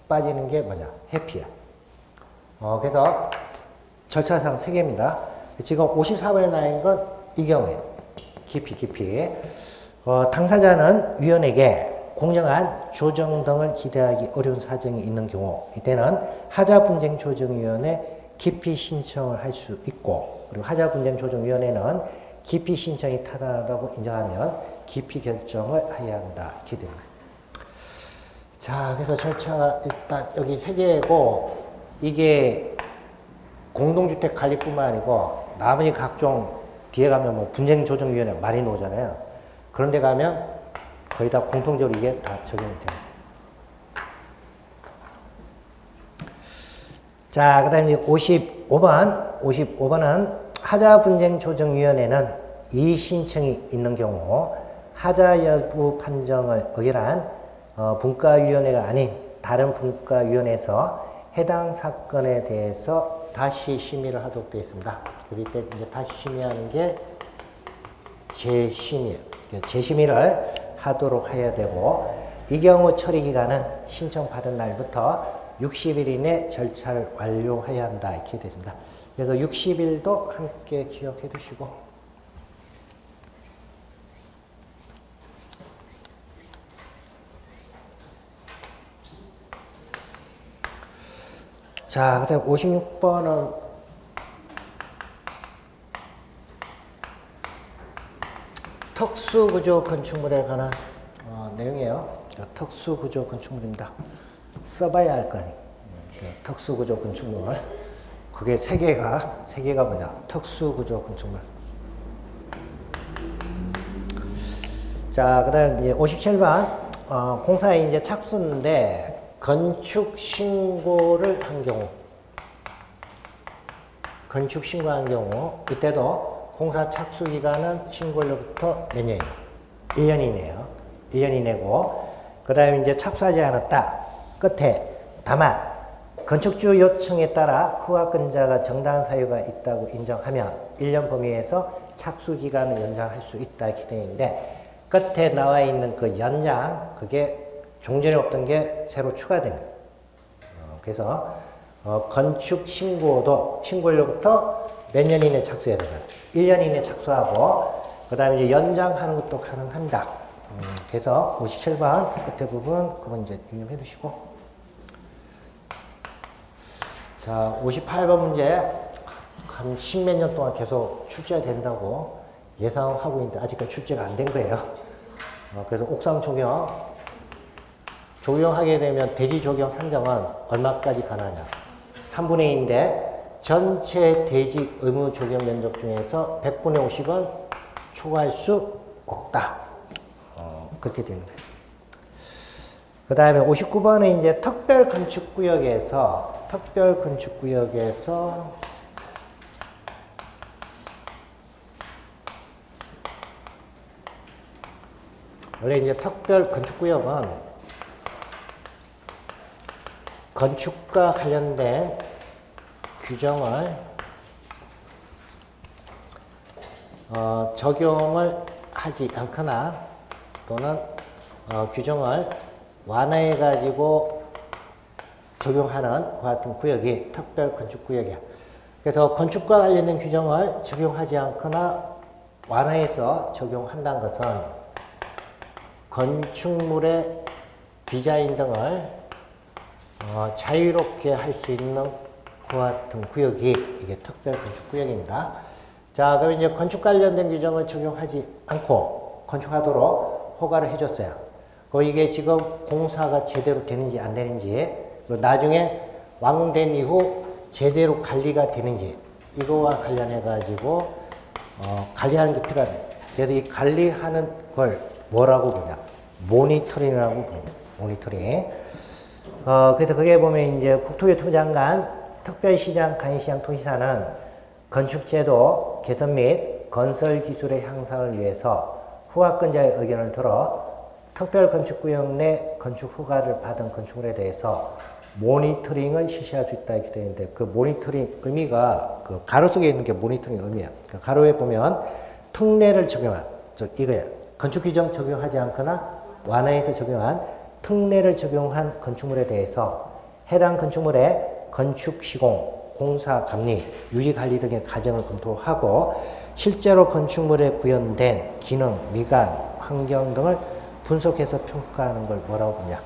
빠지는 게 뭐냐? 회피야. 그래서 절차상 3개입니다. 지금 54번에 나온 건 이 경우에요. 기피. 당사자는 위원에게 공정한 조정 등을 기대하기 어려운 사정이 있는 경우, 이때는 하자분쟁조정위원회 기피 신청을 할 수 있고, 그리고 하자분쟁조정위원회는 기피 신청이 타당하다고 인정하면 기피 결정을 해야 한다. 이렇게 됩니다. 자, 그래서 절차가 일단 여기 3개고, 이게 공동주택 관리뿐만 아니고 나머지 각종 뒤에 가면 뭐 분쟁조정위원회 많이 나오잖아요. 그런 데 가면 거의 다 공통적으로 이게 다 적용이 돼요. 자, 그 다음에 55번은 하자분쟁조정위원회는 이의 신청이 있는 경우 하자 여부 판정을 의결한 분과위원회가 아닌 다른 분과위원회에서 해당 사건에 대해서 다시 심의를 하도록 되어 있습니다. 그때 이제 다시 심의하는 게 재심의, 재심의를 하도록 해야 되고, 이 경우 처리 기간은 신청 받은 날부터 60일 이내 절차를 완료해야 한다, 이렇게 되어 있습니다. 그래서 60일도 함께 기억해 두시고, 자, 그 다음 56번은 특수구조 건축물에 관한 내용이에요. 특수구조 건축물입니다. 써봐야 할 거 아니에요. 특수구조 건축물. 그게 세 개가 뭐냐? 특수구조 건축물. 자, 그 다음 이제 57번. 공사에 이제 착수인데, 건축 신고를 한 경우, 건축 신고한 경우, 이때도 공사 착수 기간은 신고일로부터 몇 년이에요? 1년 이내요. 1년 이내고, 그 다음에 이제 착수하지 않았다. 끝에, 다만, 건축주 요청에 따라 후하권자가 정당한 사유가 있다고 인정하면 1년 범위에서 착수 기간을 연장할 수 있다. 이렇게 되어 있는데, 끝에 나와 있는 그 연장, 그게 종전에 없던 게 새로 추가된 거예요. 그래서 건축 신고도 신고일로부터 몇 년 이내 착수해야 되나? 1년 이내 착수하고 그 다음에 이제 연장하는 것도 가능합니다. 그래서 57번 끝에 부분 그건 이제 유념해 두시고, 자 58번 문제 한 10몇 년 동안 계속 출제가 된다고 예상하고 있는데 아직까지 출제가 안 된 거예요. 그래서 옥상 적용하게 되면 대지 적용 산정은 얼마까지 가능하냐? 3분의 2인데 전체 대지 의무 적용 면적 중에서 100분의 50은 초과할 수 없다. 그렇게 되는 거예요. 그 다음에 59번은 이제 특별건축구역에서 원래 이제 특별건축구역은 건축과 관련된 규정을 적용을 하지 않거나 또는 규정을 완화해 가지고 적용하는 그 같은 구역이 특별건축구역이야. 그래서 건축과 관련된 규정을 적용하지 않거나 완화해서 적용한다는 것은 건축물의 디자인 등을 자유롭게 할 수 있는 그 같은 구역이 이게 특별건축구역입니다. 자, 그럼 이제 건축 관련된 규정을 적용하지 않고 건축하도록 허가를 해줬어요. 이게 지금 공사가 제대로 되는지 안 되는지, 그리고 나중에 완공된 이후 제대로 관리가 되는지, 이거와 관련해가지고 관리하는 게 필요하대. 그래서 이 관리하는 걸 뭐라고 부르냐? 모니터링이라고 부릅니다. 모니터링. 그래서 그게 보면 이제 국토교통부 장관, 특별시장, 간이시장, 도시사는 건축제도 개선 및 건설 기술의 향상을 위해서 후하권자의 의견을 들어 특별건축구역 내 건축 허가를 받은 건축물에 대해서 모니터링을 실시할 수 있다 이렇게 되어 있는데, 그 모니터링 의미가 그 가로 속에 있는 게 모니터링 의미야. 그 가로에 보면 특례를 적용한, 이거야. 건축 규정 적용하지 않거나 완화해서 적용한 특례를 적용한 건축물에 대해서 해당 건축물의 건축 시공, 공사 감리, 유지 관리 등의 과정을 검토하고 실제로 건축물에 구현된 기능, 미관, 환경 등을 분석해서 평가하는 걸 뭐라고 부르냐?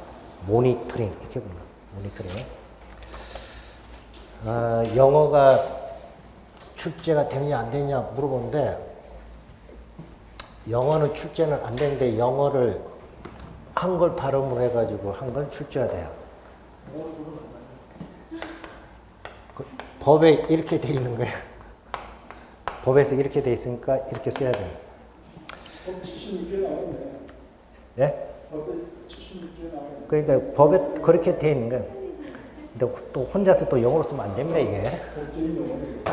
모니터링. 이렇게 부릅니다. 모니터링. 영어가 출제가 되느냐 안 되느냐 물어보는데, 영어는 출제는 안 되는데 영어를 한글 발음을 해가지고 한글 출제가 돼요. 그 법에 이렇게 돼 있는 거예요. 법에서 이렇게 돼 있으니까 이렇게 써야 돼요. 76조에 나오네. 예? 법에 76조에 나오네. 그러니까 법에 그렇게 돼 있는 거예요. 근데 또 혼자서 또 영어로 쓰면 안 됩니다, 이게. 법적인 용어네.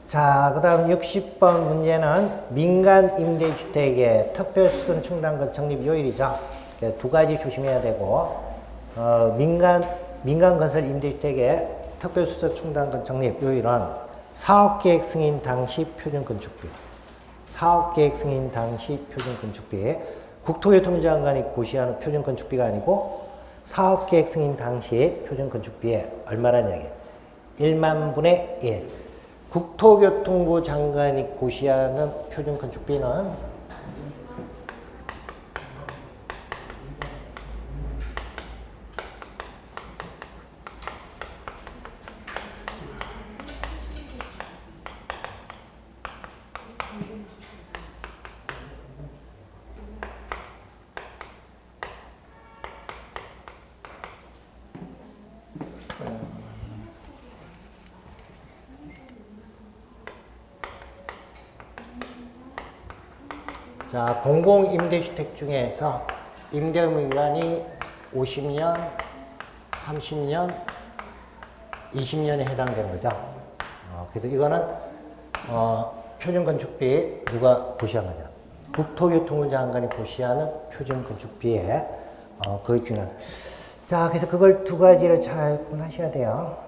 자, 그 다음 60번 문제는 민간 임대주택의 특별수선 충당금 적립 요일이죠. 두 가지 조심해야 되고, 민간 건설 임대주택의 특별수선 충당금 적립 요일은 사업계획 승인 당시 표준건축비. 사업계획 승인 당시 표준건축비. 국토교통부 장관이 고시하는 표준건축비가 아니고 사업계획 승인 당시 표준건축비에 얼마란 얘기예요? 1만 분의 1. 국토교통부 장관이 고시하는 표준건축비는 자, 공공임대주택 중에서 임대기간이 50년, 30년, 20년에 해당되는 거죠. 그래서 이거는 표준건축비 누가 고시한 거냐? 국토교통부 장관이 고시하는 표준건축비에 거의 균형. 자, 그래서 그걸 두 가지를 잘 구분하셔야 돼요.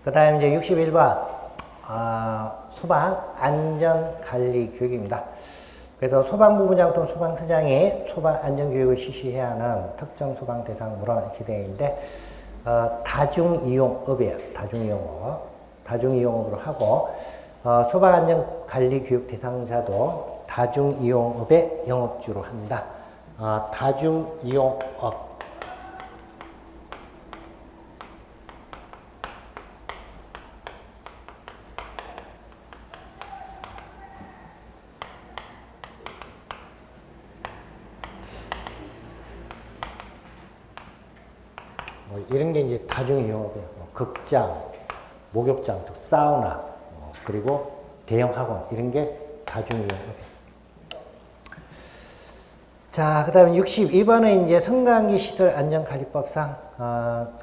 그 다음에 이제 61번. 소방 안전관리 교육입니다. 그래서 소방부부장 또는 소방서장이 소방 안전교육을 실시해야 하는 특정 소방 대상으로 이렇게 되어 있는데, 다중이용업이에요. 다중이용업으로 하고, 소방 안전관리 교육 대상자도 다중이용업의 영업주로 한다. 다중이용업. 이런 게 이제 다중이용업이에요. 극장, 목욕장, 즉 사우나, 그리고 대형 학원, 이런 게 다중이용업이에요. 자, 그 다음에 62번은 이제 성관계 시설 안전관리법상,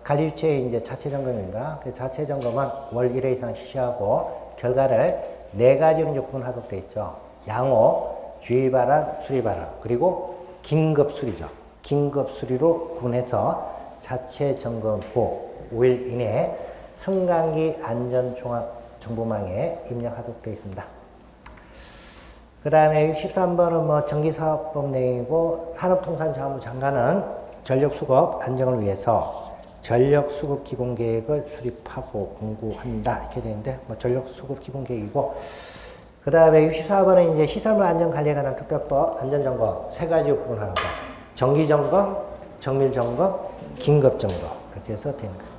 관리주체의 이제 자체 점검입니다. 그 자체 점검은 월 1회 이상 실시하고, 결과를 네 가지로 이제 구분하도록 되어 있죠. 양호, 주의발환, 수리발환, 그리고 긴급수리죠. 긴급수리로 구분해서 자체 점검 후 5일 이내에 성관계 안전종합정보망에 입력하도록 되어 있습니다. 그 다음에 63번은 뭐 전기사업법 내용이고, 산업통상자원부 장관은 전력수급 안정을 위해서 전력수급 기본계획을 수립하고 공고한다. 이렇게 되는데, 뭐 전력수급 기본계획이고, 그 다음에 64번은 이제 시설물 안전관리에 관한 특별법 안전점검 세 가지로 구분하는 거. 정기점검, 정밀점검, 긴급점검. 이렇게 해서 되는 거예요.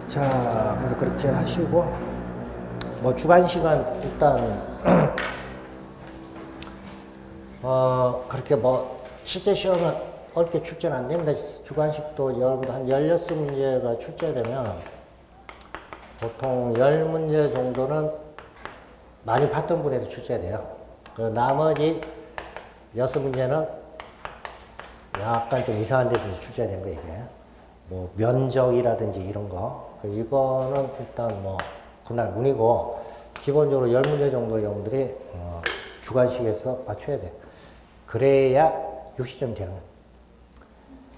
자, 그래서 그렇게 하시고, 뭐 주관식은 일단 그렇게 뭐 실제 시험은 어렵게 출제는 안 됩니다. 주관식도 여러분들 한 16문제가 출제되면 보통 10문제 정도는 많이 봤던 분에서 출제돼요. 그리고 나머지 6문제는 약간 좀 이상한 데서 출제된 거 이게. 뭐 면적이라든지 이런 거. 이거는 일단 뭐 그날 운이고, 기본적으로 10문제 정도 여러분들이 주관식에서 맞춰야 돼. 그래야 60점 되는 거예요.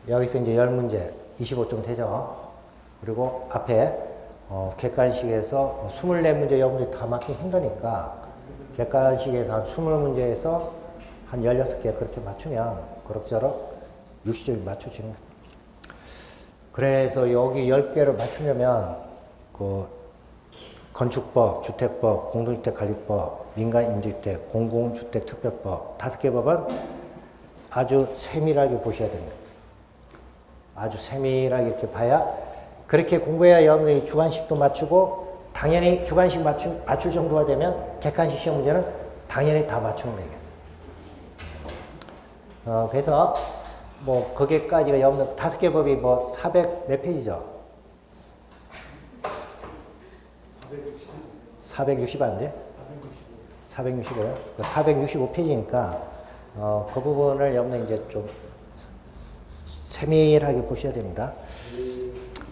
여기서 이제 10문제 25점 되죠. 그리고 앞에 객관식에서 24문제 여러분들이 다 맞기 힘드니까 객관식에서 한 20문제에서 한 16개 그렇게 맞추면 그럭저럭 60점이 맞춰지는 거예요. 그래서 여기 10개를 맞추려면 그 건축법, 주택법, 공동주택관리법, 민간임대주택, 공공주택특별법 5개 법은 아주 세밀하게 보셔야 됩니다. 아주 세밀하게 이렇게 봐야, 그렇게 공부해야 여러분들이 주관식도 맞추고, 당연히 주관식 맞출 정도가 되면 객관식 시험 문제는 당연히 다 맞추는 거예요. 그래서 뭐 거기까지가 여러분들 5개 법이 뭐 400 몇 페이지죠? 460 안 돼? 465요? 465페이지니까 그 부분을 여러분들 이제 좀 세밀하게 보셔야 됩니다.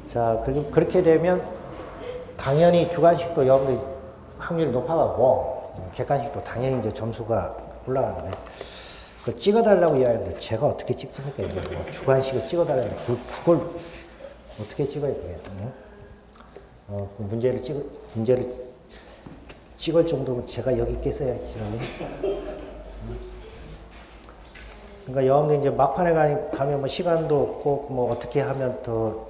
자, 그렇게 되면 당연히 주관식도 여러분들 확률이 높아가고 객관식도 당연히 이제 점수가 올라가는데 그 찍어달라고 이야기하는데 제가 어떻게 찍습니까? 이거 뭐 주관식을 찍어달라는데 그걸 어떻게 찍어야 돼? 응? 그 문제를 찍을 정도면 제가 여기 있겠어야지. 그러니까 여러분들 이제 막판에 가면 뭐 시간도 없고 뭐 어떻게 하면 더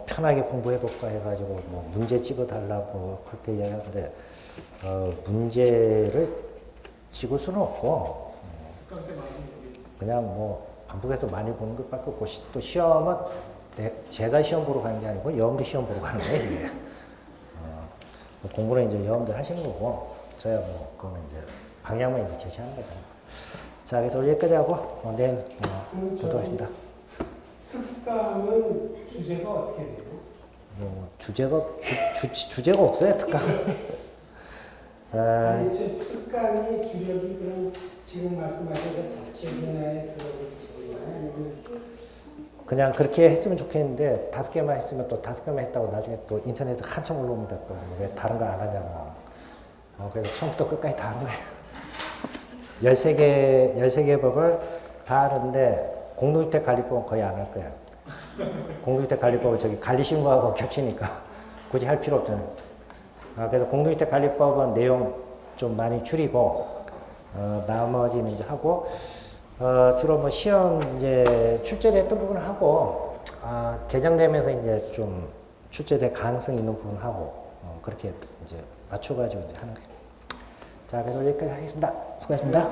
편하게 공부해 볼까 해가지고 뭐 문제 찍어 달라고 그렇게 이야기하는데 문제를 찍을 수는 없고 그냥 뭐 반복해서 많이 보는 것밖에 없고 또 시험은 제가 시험 보러 가는 게 아니고 여러분들 시험 보러 가는 거예요 이게. 공부는 이제 여러분들 하시는 거고 저야 뭐 그거는 이제 방향만 이제 제시하는 거잖아요. 자, 그래서 오늘 여기까지 하고 내일 보도록 하겠습니다. 특강은 주제가 어떻게 돼요? 주제가 없어요, 특강. 도대체 특강이 주력이 그럼 지금 말씀하신 5개 분야에 들어가는 아니면 그냥 그렇게 했으면 좋겠는데 5개만 했으면 또 5개만 했다고 나중에 또 인터넷에 한참 올라옵니다. 또 왜 다른 거 안 하냐고. 그래서 처음부터 끝까지 다 하는 거예요. 13개 법을 다 하는데 공동주택관리법은 거의 안 할 거야. 공동주택관리법은 저기 관리신고하고 겹치니까 굳이 할 필요 없잖아요. 그래서 공동주택관리법은 내용 좀 많이 줄이고 나머지는 이제 하고 주로 뭐 시험 이제 출제됐던 부분을 하고 개정되면서 이제 좀 출제될 가능성이 있는 부분 하고 그렇게 이제 맞춰가지고 이제 하는 거예요. 자, 그래서 여기까지 하겠습니다. 수고하셨습니다.